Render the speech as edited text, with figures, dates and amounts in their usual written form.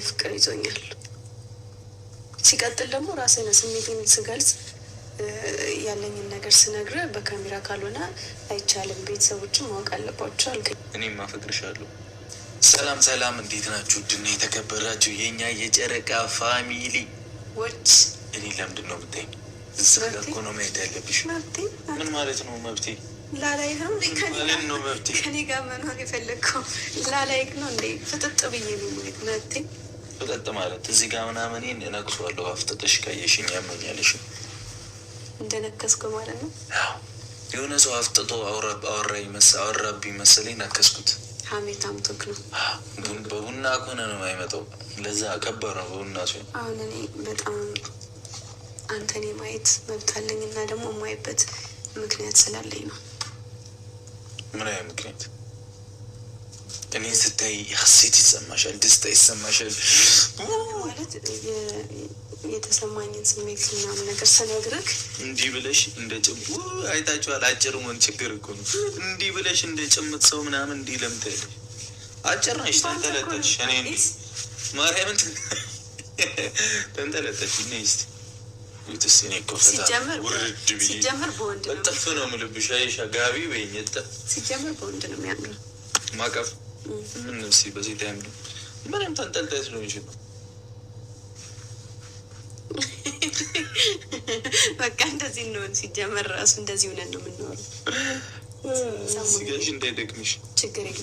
ፍቅር ይዞኛል። ሲቀጥል ደግሞ ራስን ስሜቴን ስገልጽ ያለኝን ነገር ስነግርህ በካሜራ ካልሆነ አይቻልም። ቤተሰቦችም ማወቅ አለባቸው አልከኝ። እኔም አፈቅርሻለሁ። ሰላም ሰላም፣ እንዴት ናችሁ? ውድና የተከበራችሁ የእኛ የጨረቃ ፋሚሊዎች፣ እኔ ለምንድን ነው የምታይኝ? እዚህ ጋር እኮ ነው ማየት ያለብሽ። ምን ማለት ነው መብቴ? ላላይህ ነው ማለት ነው መብቴ? ከኔ ጋር መኖር የፈለግከው ላላይህ ነው እንዴ? ፍጥጥ ብዬ ነው ማለት መብቴ። ፍጥጥ ማለት እዚህ ጋር ምናምን እነቅሷለሁ። አፍጥጥሽ ካየሽኝ ያመኛልሽ። እንደነከስከው ማለት ነው። የሆነ ሰው አፍጥጦ አወራብኝ መሰለኝ ነከስኩት። ሀሜት አምቶክ ነው። በቡና ከሆነ ነው የማይመጣው። ለዛ ከባድ ነው በቡና ሲሆን። አሁን እኔ በጣም አንተን የማየት መብት አለኝ እና ደግሞ የማይበት ምክንያት ስላለኝ ነው። ምን አይነት ምክንያት? እኔ ስታይ ሀሴት ይሰማሻል፣ ደስታ ይሰማሻል ማለት የተሰማኝን ስሜት ምናምን ነገር ስነግርህ እንዲህ ብለሽ እንደ አይታችኋል። አጭር መሆን ችግር እኮ ነው። እንዲህ ብለሽ እንደ ጭምት ሰው ምናምን እንዲህ ለምትያለሽ? አጭር ነሽ፣ ተንጠለጠልሽ። እኔ እንዲህ ማርያምን ተንጠለጠልሽ። ኔስት ዩትስ እኔ እኮ ሲጀመር በወንድ ነው እጥፍ ነው የምልብሽ። አይሻ ጋቢ በይኝ እጥፍ። ሲጀመር በወንድ ነው የሚያምረው ማቀፍ። ምን ሲ በሴት ያምር ምንም ተንጠልጣይ ስለሆነ ይችላል። በቃ እንደዚህ እንሆን። ሲጀመር ራሱ እንደዚህ ሆነን ነው የምንኖረው። ሲጋሽ እንዳይደግምሽ ችግር የለም።